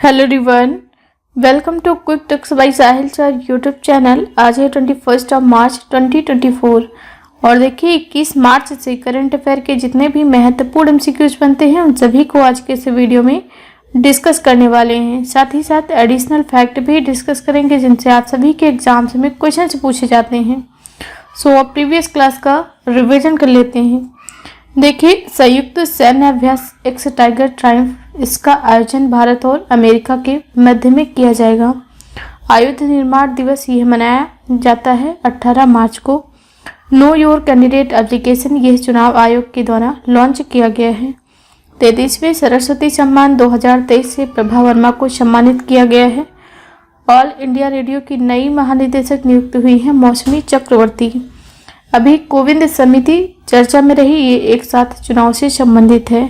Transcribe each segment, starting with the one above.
Hello everyone, welcome to quick tips by Sahil sir YouTube channel. आज है 21 मार्च 2024 और देखिए 21 मार्च से करंट अफेयर के जितने भी महत्वपूर्ण एमसीक्यूज बनते हैं उन सभी को आज के इस वीडियो में डिस्कस करने वाले हैं। साथ ही साथ एडिशनल फैक्ट भी डिस्कस करेंगे जिनसे आप सभी के एग्जाम्स में क्वेश्चन पूछे जाते हैं। सो अब प्रीवियस क्लास का रिविजन कर लेते हैं। देखिए, संयुक्त सैन्य अभ्यास एक्स टाइगर ट्रायम्फ, इसका आयोजन भारत और अमेरिका के मध्य में किया जाएगा। आयुध निर्माण दिवस यह मनाया जाता है 18 मार्च को। नो योर कैंडिडेट एप्लीकेशन यह चुनाव आयोग के द्वारा लॉन्च किया गया है। 33वें सरस्वती सम्मान 2023 से प्रभा वर्मा को सम्मानित किया गया है। ऑल इंडिया रेडियो की नई महानिदेशक नियुक्त हुई है मौसमी चक्रवर्ती। अभी कोविंद समिति चर्चा में रही, ये एक साथ चुनाव से संबंधित है।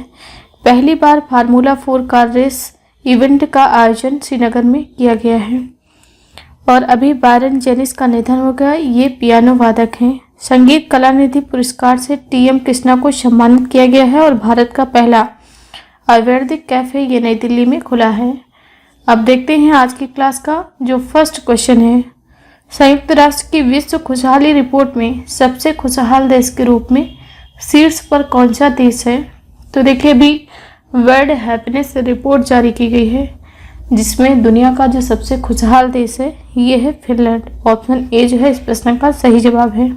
पहली बार फार्मूला 4 कार रेस इवेंट का आयोजन श्रीनगर में किया गया है। और अभी बायरन जेनिस का निधन हो गया, ये पियानो वादक हैं। संगीत कलानिधि पुरस्कार से टीएम कृष्णा को सम्मानित किया गया है। और भारत का पहला आयुर्वेदिक कैफे ये नई दिल्ली में खुला है। अब देखते हैं आज की क्लास का जो फर्स्ट क्वेश्चन है। संयुक्त राष्ट्र की विश्व खुशहाली रिपोर्ट में सबसे खुशहाल देश के रूप में शीर्ष पर कौन सा देश है? तो देखिए, अभी वर्ल्ड हैप्पीनेस रिपोर्ट जारी की गई है जिसमें दुनिया का जो सबसे खुशहाल देश है ये है फिनलैंड। ऑप्शन ए जो है इस प्रश्न का सही जवाब है।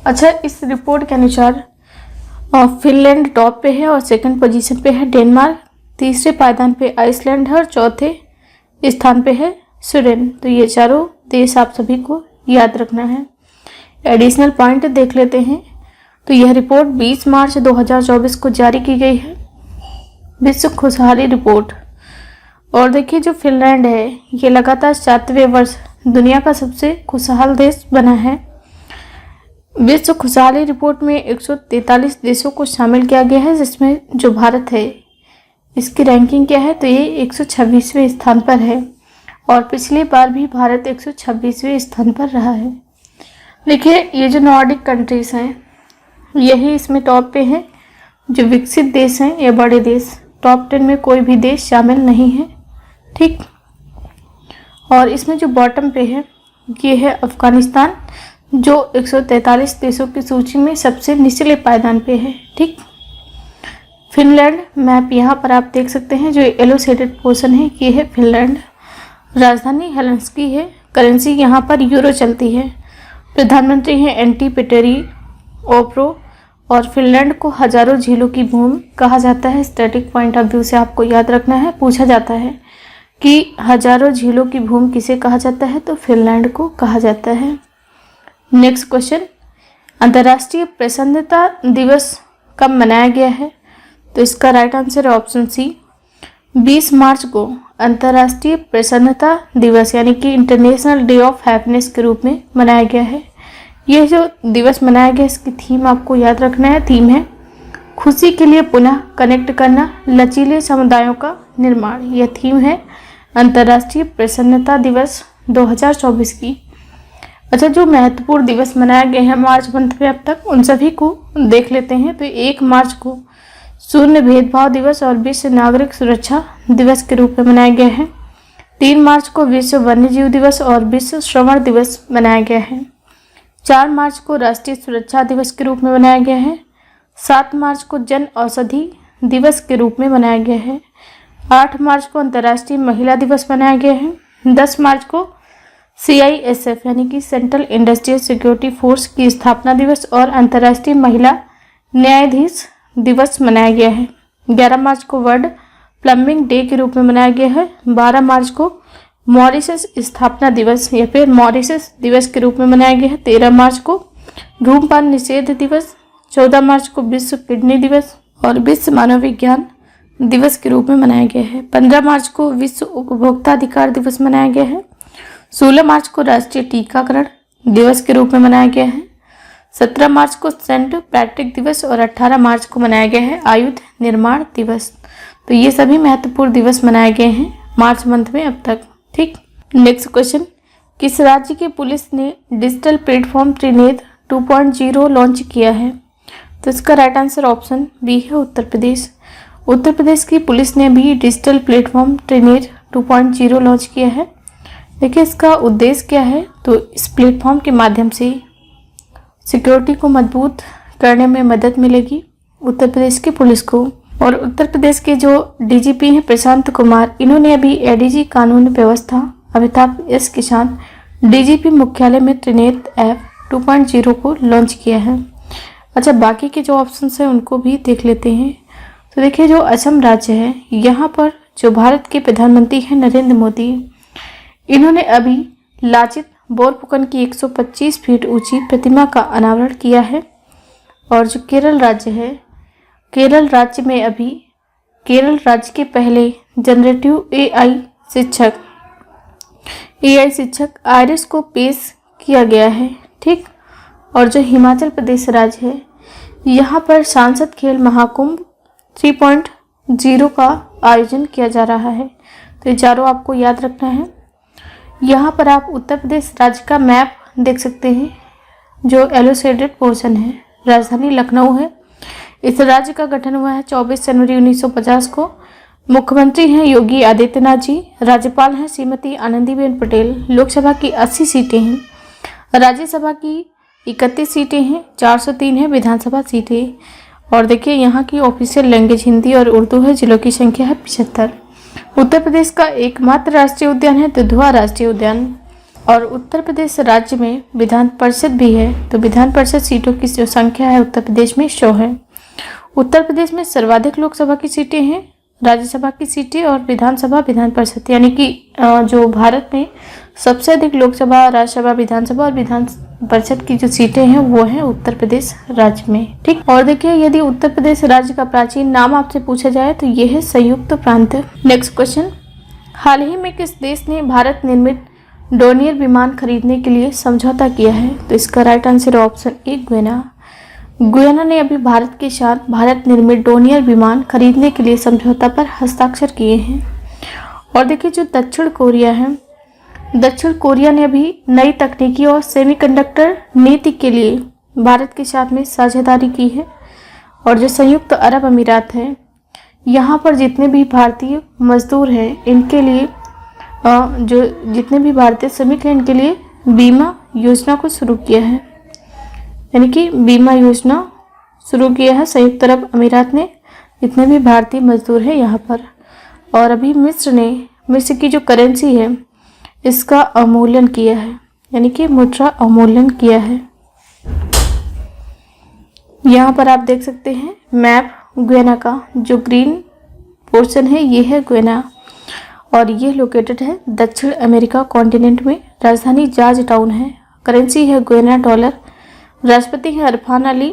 अच्छा, इस रिपोर्ट के अनुसार फिनलैंड टॉप पे है और सेकंड पोजीशन पे है डेनमार्क, तीसरे पायदान पे आइसलैंड है और चौथे स्थान पे है स्वीडन। तो ये चारों देश आप सभी को याद रखना है। एडिशनल पॉइंट देख लेते हैं। तो यह रिपोर्ट 20 मार्च 2024 को जारी की गई है, विश्व खुशहाली रिपोर्ट। और देखिए, जो फिनलैंड है ये लगातार 7वें वर्ष दुनिया का सबसे खुशहाल देश बना है। विश्व खुशहाली रिपोर्ट में 143 देशों को शामिल किया गया है, जिसमें जो भारत है इसकी रैंकिंग क्या है? तो ये 126वें स्थान पर है और पिछली बार भी भारत 126वें स्थान पर रहा है। देखिए, ये जो नॉर्डिक कंट्रीज हैं यही इसमें टॉप पे हैं। जो विकसित देश हैं ये बड़े देश, टॉप 10 में कोई भी देश शामिल नहीं है, ठीक। और इसमें जो बॉटम पे है ये है अफगानिस्तान, जो 143 देशों की सूची में सबसे निचले पायदान पे है, ठीक। फिनलैंड मैप यहाँ पर आप देख सकते हैं, जो येलो शेडेड पोर्शन है ये है फिनलैंड। राजधानी हेलसिंकी है। करेंसी यहाँ पर यूरो चलती है। प्रधानमंत्री हैं एंटी पेटेरी ओप्रो। और फिनलैंड को हजारों झीलों की भूमि कहा जाता है। स्टैटिक पॉइंट ऑफ व्यू से आपको याद रखना है, पूछा जाता है कि हजारों झीलों की भूमि किसे कहा जाता है? तो फिनलैंड को कहा जाता है। नेक्स्ट क्वेश्चन, अंतर्राष्ट्रीय प्रसन्नता दिवस कब मनाया गया है? तो इसका राइट आंसर है ऑप्शन सी, 20 मार्च को अंतर्राष्ट्रीय प्रसन्नता दिवस यानी कि इंटरनेशनल डे ऑफ हैप्पीनेस के रूप में मनाया गया है। यह जो दिवस मनाया गया इसकी थीम आपको याद रखना है। थीम है खुशी के लिए पुनः कनेक्ट करना, लचीले समुदायों का निर्माण। यह थीम है अंतर्राष्ट्रीय प्रसन्नता दिवस 2024 की। अच्छा, जो महत्वपूर्ण दिवस मनाया गया है मार्च मंथ में अब तक उन सभी को देख लेते हैं। तो 1 मार्च को शून्य भेदभाव दिवस और विश्व नागरिक सुरक्षा दिवस के रूप में मनाया गया है। 3 मार्च को विश्व वन्यजीव दिवस और विश्व श्रवण दिवस मनाया गया है। 4 मार्च को राष्ट्रीय सुरक्षा दिवस के रूप में मनाया गया है। 7 मार्च को जन औषधि दिवस के रूप में मनाया गया है। 8 मार्च को अंतर्राष्ट्रीय महिला दिवस मनाया गया है। 10 मार्च को CISF यानी कि सेंट्रल इंडस्ट्रियल सिक्योरिटी फोर्स की स्थापना दिवस और अंतर्राष्ट्रीय महिला न्यायाधीश दिवस मनाया गया है। 11 मार्च को वर्ल्ड प्लम्बिंग डे के रूप में मनाया गया है। 12 मार्च को मॉरिशस स्थापना दिवस या फिर मॉरिशस दिवस के रूप में मनाया गया है। 13 मार्च को धूम्रपान निषेध दिवस। 14 मार्च को विश्व किडनी दिवस और विश्व मानव विज्ञान दिवस के रूप में मनाया गया है। 15 मार्च को विश्व उपभोक्ता अधिकार दिवस मनाया गया है। 16 मार्च को राष्ट्रीय टीकाकरण दिवस के रूप में मनाया गया है। 17 मार्च को सेंट पैट्रिक दिवस और 18 मार्च को मनाया गया है आयुध निर्माण दिवस। तो ये सभी महत्वपूर्ण दिवस मनाए गए हैं मार्च मंथ में अब तक, ठीक। नेक्स्ट क्वेश्चन, किस राज्य की पुलिस ने डिजिटल प्लेटफॉर्म त्रिनेत्र 2.0 लॉन्च किया है? तो इसका राइट आंसर ऑप्शन बी है उत्तर प्रदेश। उत्तर प्रदेश की पुलिस ने भी डिजिटल प्लेटफॉर्म ट्रेनेर 2.0 लॉन्च किया है। देखिए इसका उद्देश्य क्या है, तो इस प्लेटफॉर्म के माध्यम से सिक्योरिटी को मजबूत करने में मदद मिलेगी उत्तर प्रदेश की पुलिस को। और उत्तर प्रदेश के जो डीजीपी हैं प्रशांत कुमार, इन्होंने अभी एडीजी कानून व्यवस्था अमिताभ एस के साथ डीजीपी मुख्यालय में त्रिनेत्र ऐप 2.0 को लॉन्च किया है। अच्छा, बाकी के जो ऑप्शंस हैं उनको भी देख लेते हैं। तो देखिए जो असम राज्य है, यहाँ पर जो भारत के प्रधानमंत्री हैं नरेंद्र मोदी, इन्होंने अभी लाचित बोरफुकन की 125 फीट ऊंची प्रतिमा का अनावरण किया है। और जो केरल राज्य है, केरल राज्य के पहले जनरेटिव एआई शिक्षक आयरिस को पेश किया गया है। ठीक। और जो हिमाचल प्रदेश राज्य है, यहाँ पर सांसद खेल महाकुंभ 3.0 का आयोजन किया जा रहा है। तो ये चारों आपको याद रखना है। यहाँ पर आप उत्तर प्रदेश राज्य का मैप देख सकते हैं। जो येलो शेडेड पोर्शन है, राजधानी लखनऊ है। इस राज्य का गठन हुआ है 24 जनवरी 1950 को। मुख्यमंत्री हैं योगी आदित्यनाथ जी, राज्यपाल हैं श्रीमती आनंदीबेन पटेल। लोकसभा की 80 सीटें हैं, राज्यसभा की 31 सीटें हैं, 403 है विधानसभा सीटें। और देखिए यहाँ की ऑफिशियल लैंग्वेज हिंदी और उर्दू है। जिलों की संख्या है 75। उत्तर प्रदेश का एकमात्र राष्ट्रीय उद्यान है दुधवा राष्ट्रीय उद्यान। और उत्तर प्रदेश राज्य में विधान परिषद भी है। तो विधान परिषद सीटों की जो संख्या है उत्तर प्रदेश में 100 है। उत्तर प्रदेश में सर्वाधिक लोकसभा की सीटें हैं, राज्यसभा की सीटें और विधानसभा विधान परिषद, यानी कि जो भारत में सबसे अधिक लोकसभा, राज्यसभा, विधानसभा और विधान परिषद की जो सीटें हैं वो हैं उत्तर प्रदेश राज्य में। ठीक। और देखिए यदि उत्तर प्रदेश राज्य का प्राचीन नाम आपसे पूछा जाए तो ये है संयुक्त प्रांत। नेक्स्ट क्वेश्चन, हाल ही में किस देश ने भारत निर्मित डोनियर विमान खरीदने के लिए समझौता किया है? तो इसका right answer option A Guyana. Guyana ने अभी भारत के साथ भारत निर्मित डोनियर विमान खरीदने के लिए समझौता पर हस्ताक्षर किए हैं। और देखिए जो दक्षिण कोरिया है, दक्षिण कोरिया ने अभी नई तकनीकी और सेमीकंडक्टर नीति के लिए भारत के साथ में साझेदारी की है। और जो संयुक्त अरब अमीरात है, यहाँ पर जितने भी भारतीय मजदूर हैं इनके लिए जो जितने भी भारतीय श्रमिक हैं इनके लिए बीमा योजना को शुरू किया है, यानी कि बीमा योजना शुरू किया है संयुक्त अरब अमीरात ने, जितने भी भारतीय मजदूर हैं यहाँ पर। और अभी मिस्र की जो करेंसी है इसका अवमूल्यन किया है, यानी कि मुद्रा अवमूल्यन किया है। यहाँ पर आप देख सकते हैं मैप गुयाना का, जो ग्रीन पोर्शन है ये है गुयाना और ये लोकेटेड है दक्षिण अमेरिका कॉन्टिनेंट में। राजधानी जॉर्ज टाउन है, करेंसी है गुयाना डॉलर, राष्ट्रपति है इरफान अली,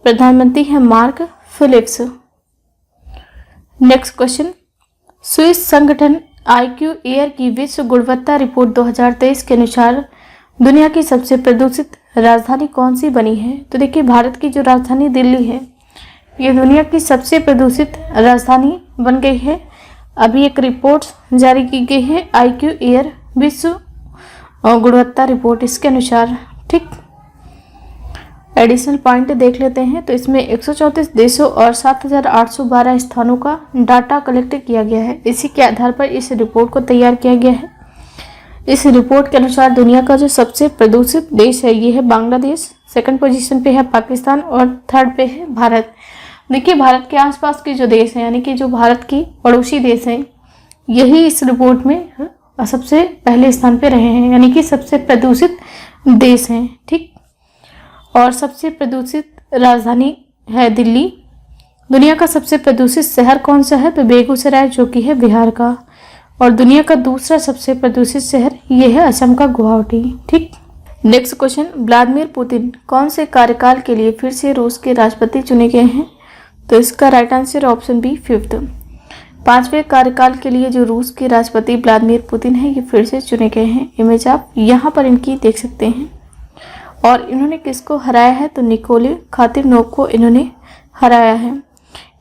प्रधानमंत्री है Mark Phillips. Next question, Swiss संगठन IQ एयर की विश्व गुणवत्ता रिपोर्ट 2023 के अनुसार दुनिया की सबसे प्रदूषित राजधानी कौन सी बनी है? तो देखिए भारत की जो राजधानी दिल्ली है ये दुनिया की सबसे प्रदूषित राजधानी बन गई है। अभी एक रिपोर्ट जारी की गई है IQ एयर विश्व गुणवत्ता रिपोर्ट, इसके अनुसार। ठीक। एडिशनल पॉइंट देख लेते हैं। तो इसमें 134 देशों और 7,812 स्थानों का डाटा कलेक्ट किया गया है। इसी के आधार पर इस रिपोर्ट को तैयार किया गया है। इस रिपोर्ट के अनुसार दुनिया का जो सबसे प्रदूषित देश है ये है बांग्लादेश, सेकंड पोजीशन पे है पाकिस्तान और थर्ड पे है भारत। देखिए भारत के आसपास के जो देश हैं, यानी कि जो भारत की पड़ोसी देश हैं, यही इस रिपोर्ट में सबसे पहले स्थान पे रहे हैं, यानी कि सबसे प्रदूषित देश हैं। ठीक। और सबसे प्रदूषित राजधानी है दिल्ली। दुनिया का सबसे प्रदूषित शहर कौन सा है? तो बेगूसराय, जो कि है बिहार का। और दुनिया का दूसरा सबसे प्रदूषित शहर ये है असम का गुवाहाटी। ठीक। नेक्स्ट क्वेश्चन, व्लादिमीर पुतिन कौन से कार्यकाल के लिए फिर से रूस के राष्ट्रपति चुने गए हैं? तो इसका right answer option B 5th। 5वें कार्यकाल के लिए जो रूस के राष्ट्रपति व्लादिमीर पुतिन है ये फिर से चुने गए हैं। इमेज आप यहाँ पर इनकी देख सकते हैं। और इन्होंने किसको हराया है? तो निकोले खातिरनोव को इन्होंने हराया है।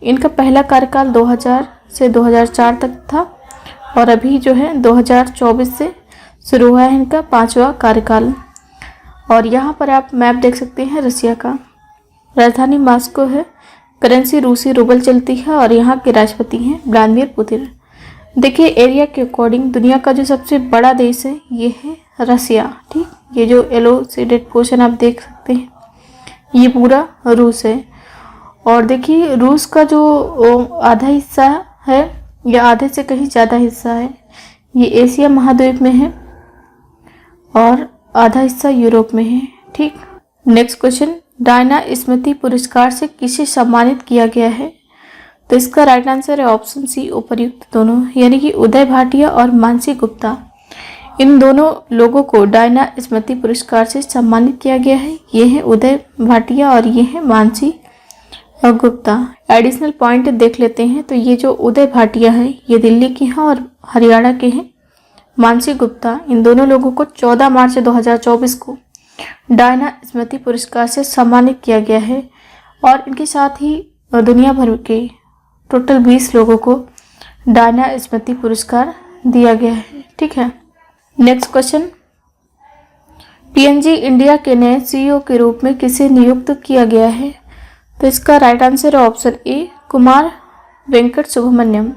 इनका पहला कार्यकाल 2000 से 2004 तक था और अभी जो है 2024 से शुरू हुआ है इनका 5वां कार्यकाल। और यहाँ पर आप मैप देख सकते हैं रसिया का। राजधानी मॉस्को है, करेंसी रूसी रूबल चलती है और यहाँ के राष्ट्रपति हैं व्लादिमीर पुतिन। देखिए एरिया के अकॉर्डिंग दुनिया का जो सबसे बड़ा देश है ये है रसिया। ठीक, ये जो येलो शेडेड पोर्शन आप देख सकते हैं ये पूरा रूस है। और देखिए रूस का जो आधा हिस्सा है या आधे से कहीं ज़्यादा हिस्सा है ये एशिया महाद्वीप में है और आधा हिस्सा यूरोप में है। ठीक, नेक्स्ट क्वेश्चन, डायना स्मृति पुरस्कार से किसे सम्मानित किया गया है? तो इसका राइट आंसर है ऑप्शन सी उपर्युक्त दोनों, यानी कि उदय भाटिया और मानसी गुप्ता। इन दोनों लोगों को डायना स्मृति पुरस्कार से सम्मानित किया गया है। ये है उदय भाटिया और ये है मानसी गुप्ता। एडिशनल पॉइंट देख लेते हैं। तो ये जो उदय भाटिया है ये दिल्ली के हैं और हरियाणा के हैं। मानसी गुप्ता, इन दोनों लोगों को 14 मार्च 2024 को डायना स्मृति पुरस्कार से सम्मानित किया गया है और इनके साथ ही दुनिया भर के टोटल 20 लोगों को डायना स्मृति पुरस्कार दिया गया है। ठीक है, नेक्स्ट क्वेश्चन, पीएनजी इंडिया के नए सीईओ के रूप में किसे नियुक्त किया गया है? तो इसका राइट आंसर है ऑप्शन ए कुमार वेंकट सुब्रमण्यम।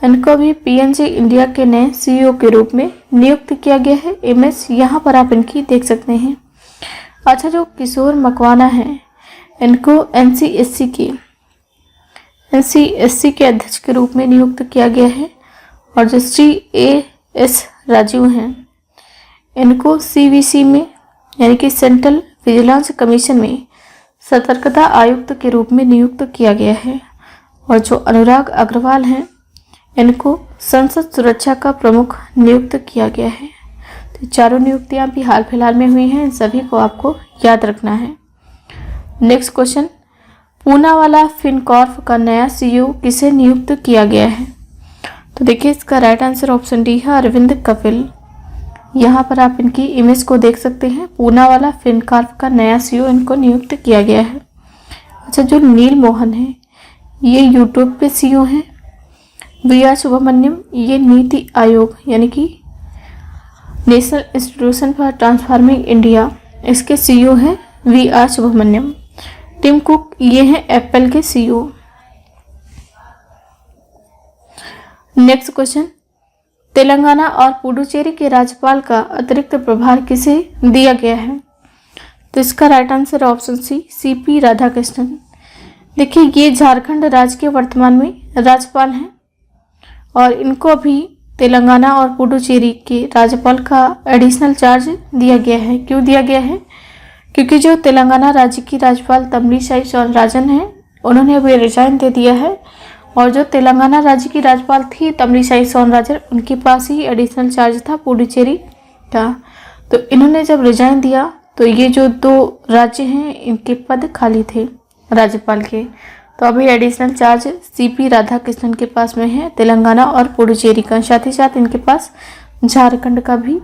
इनको भी पीएनजी इंडिया के नए सीईओ के रूप में नियुक्त किया गया है। इमेज यहाँ पर आप इनकी देख सकते हैं। अच्छा, जो किशोर मकवाना है इनको एनसीएससी के अध्यक्ष के रूप में नियुक्त किया गया है और जो श्री एस राजीव हैं इनको सीवीसी में यानी कि सेंट्रल विजिलेंस कमीशन में सतर्कता आयुक्त के रूप में नियुक्त किया गया है और जो अनुराग अग्रवाल हैं इनको संसद सुरक्षा का प्रमुख नियुक्त किया गया है। तो चारों नियुक्तियां भी हाल फिलहाल में हुई हैं, इन सभी को आपको याद रखना है। नेक्स्ट क्वेश्चन, पूनावाला फिनकॉर्प का नया सीईओ किसे नियुक्त किया गया है? तो देखिए इसका राइट आंसर ऑप्शन डी है अरविंद कपिल। यहाँ पर आप इनकी इमेज को देख सकते हैं। पूनावाला फिनकॉर्प का नया सीईओ इनको नियुक्त किया गया है। अच्छा, जो नील मोहन है ये यूट्यूब पे सीईओ हैं। वी.आर. सुब्रमण्यम ये नीति आयोग यानी कि national institution for transforming India इसके सीईओ हैं वी.आर. सुब्रमण्यम। टिम कुक ये हैं एप्पल के सीईओ। नेक्स्ट क्वेश्चन, तेलंगाना और पुडुचेरी के राज्यपाल का अतिरिक्त प्रभार किसे दिया गया है? तो इसका right answer option C CP Radhakrishnan. देखिए ये झारखंड राज्य के वर्तमान में राज्यपाल हैं और इनको अभी तेलंगाना और पुडुचेरी के राज्यपाल का एडिशनल चार्ज दिया गया है। क्यों दिया गया है? क्योंकि जो तेलंगाना राज्य की राज्यपाल तमिलिसाई सौंदरराजन हैं उन्होंने अभी रिजाइन दे दिया है और जो तेलंगाना राज्य की राज्यपाल थी तमिलिसाई सौंदरराजन उनके पास ही एडिशनल चार्ज था पुडुचेरी का। तो इन्होंने जब रिजाइन दिया तो ये जो 2 राज्य हैं इनके पद खाली थे राज्यपाल के, तो अभी एडिशनल चार्ज सीपी राधाकृष्णन के पास में है तेलंगाना और पुडुचेरी का। साथ ही साथ इनके पास झारखंड का भी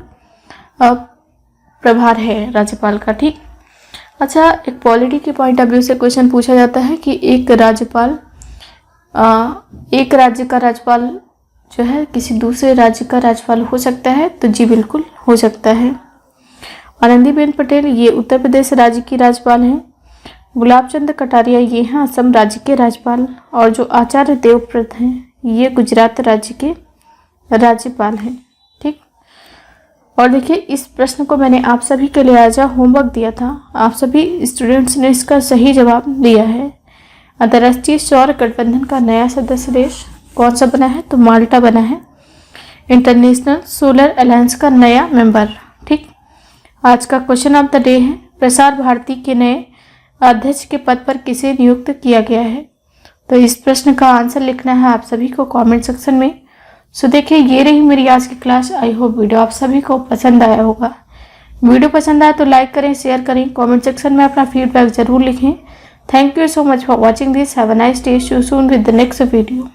प्रभार है राज्यपाल का। ठीक, अच्छा, एक पॉलिटी के पॉइंट ऑफ व्यू से क्वेश्चन पूछा जाता है कि एक राज्य का राज्यपाल जो है किसी दूसरे राज्य का राज्यपाल हो सकता है? तो जी बिल्कुल हो सकता है। आनंदीबेन पटेल ये उत्तर प्रदेश राज्य की राज्यपाल हैं। गुलाब चंद कटारिया ये हैं असम राज्य के राज्यपाल और जो आचार्य देवव्रत हैं ये गुजरात राज्य के राज्यपाल हैं। ठीक, और देखिए इस प्रश्न को मैंने आप सभी के लिए आज होमवर्क दिया था। आप सभी स्टूडेंट्स ने इसका सही जवाब दिया है। अंतर्राष्ट्रीय सौर गठबंधन का नया सदस्य देश कौन सा बना है? तो माल्टा बना है इंटरनेशनल सोलर अलायंस का नया मेंबर। ठीक, आज का क्वेश्चन ऑफ द डे है प्रसार भारती के नए अध्यक्ष के पद पर किसे नियुक्त किया गया है? तो इस प्रश्न का आंसर लिखना है आप सभी को कमेंट सेक्शन में। सो देखिए ये रही मेरी आज की क्लास। आई होप वीडियो आप सभी को पसंद आया होगा। वीडियो पसंद आया तो लाइक करें, शेयर करें, कमेंट सेक्शन में अपना फीडबैक जरूर लिखें। Thank you so much for watching this. Have a nice day. See you soon with the next video.